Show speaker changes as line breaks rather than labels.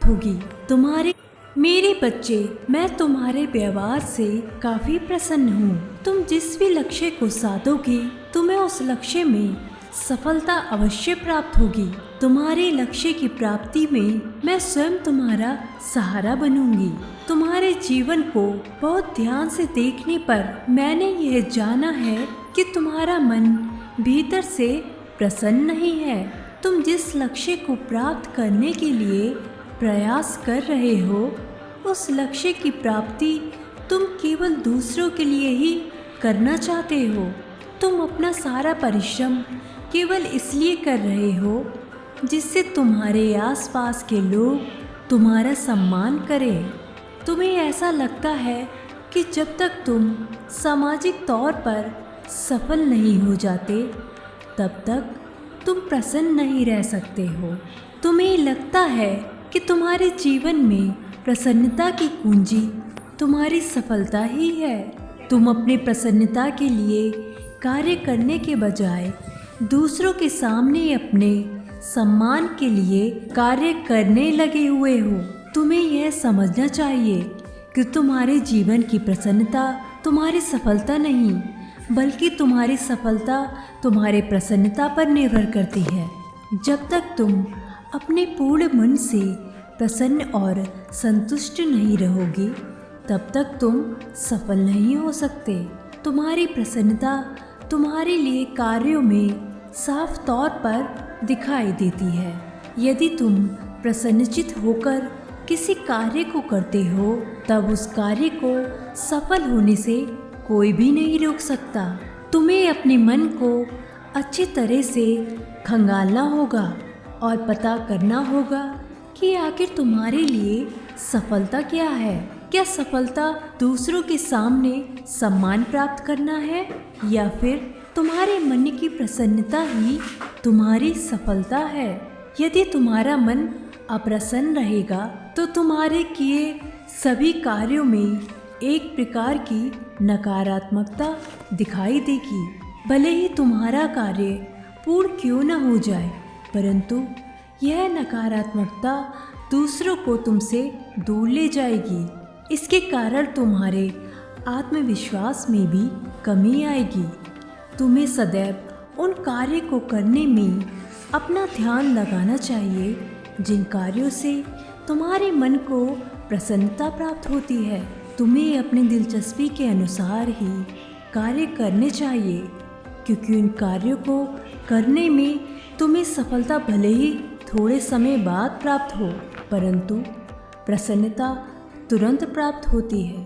प्राप्त होगी। तुम्हारे मेरे बच्चे, मैं तुम्हारे व्यवहार से काफी प्रसन्न हूँ। तुम जिस भी लक्ष्य को साधोगी, तुम्हें उस लक्ष्य में सफलता अवश्य प्राप्त होगी। तुम्हारे लक्ष्य की प्राप्ति में मैं स्वयं तुम्हारा सहारा बनूंगी। तुम्हारे जीवन को बहुत ध्यान से देखने पर मैंने यह जाना है कि तुम्हारा मन भीतर से प्रसन्न नहीं है। तुम जिस लक्ष्य को प्राप्त करने के लिए प्रयास कर रहे हो, उस लक्ष्य की प्राप्ति तुम केवल दूसरों के लिए ही करना चाहते हो। तुम अपना सारा परिश्रम केवल इसलिए कर रहे हो जिससे तुम्हारे आसपास के लोग तुम्हारा सम्मान करें। तुम्हें ऐसा लगता है कि जब तक तुम सामाजिक तौर पर सफल नहीं हो जाते, तब तक तुम प्रसन्न नहीं रह सकते हो। तुम्हें लगता है कि तुम्हारे जीवन में प्रसन्नता की कुंजी तुम्हारी सफलता ही है। तुम अपनी प्रसन्नता के लिए कार्य करने के बजाय दूसरों के सामने अपने सम्मान के लिए कार्य करने लगे हुए हो। तुम्हें यह समझना चाहिए कि तुम्हारे जीवन की प्रसन्नता तुम्हारी सफलता नहीं, बल्कि तुम्हारी सफलता तुम्हारे प्रसन्नता पर निर्भर करती है। जब तक तुम अपने पूर्ण मन से प्रसन्न और संतुष्ट नहीं रहोगी, तब तक तुम सफल नहीं हो सकते। तुम्हारी प्रसन्नता तुम्हारे लिए कार्यों में साफ तौर पर दिखाई देती है। यदि तुम प्रसन्नचित होकर किसी कार्य को करते हो, तब उस कार्य को सफल होने से कोई भी नहीं रोक सकता। तुम्हें अपने मन को अच्छी तरह से खंगालना होगा और पता करना होगा कि आखिर तुम्हारे लिए सफलता क्या है। क्या सफलता दूसरों के सामने सम्मान प्राप्त करना है, या फिर तुम्हारे मन की प्रसन्नता ही तुम्हारी सफलता है? यदि तुम्हारा मन अप्रसन्न रहेगा, तो तुम्हारे किए सभी कार्यों में एक प्रकार की नकारात्मकता दिखाई देगी। भले ही तुम्हारा कार्य पूर्ण क्यों न हो जाए, परंतु यह नकारात्मकता दूसरों को तुमसे दूर ले जाएगी। इसके कारण तुम्हारे आत्मविश्वास में भी कमी आएगी। तुम्हें सदैव उन कार्य को करने में अपना ध्यान लगाना चाहिए जिन कार्यों से तुम्हारे मन को प्रसन्नता प्राप्त होती है। तुम्हें अपनी दिलचस्पी के अनुसार ही कार्य करने चाहिए, क्योंकि उन कार्यों को करने में तुम्हें सफलता भले ही थोड़े समय बाद प्राप्त हो, परंतु प्रसन्नता तुरंत प्राप्त होती है।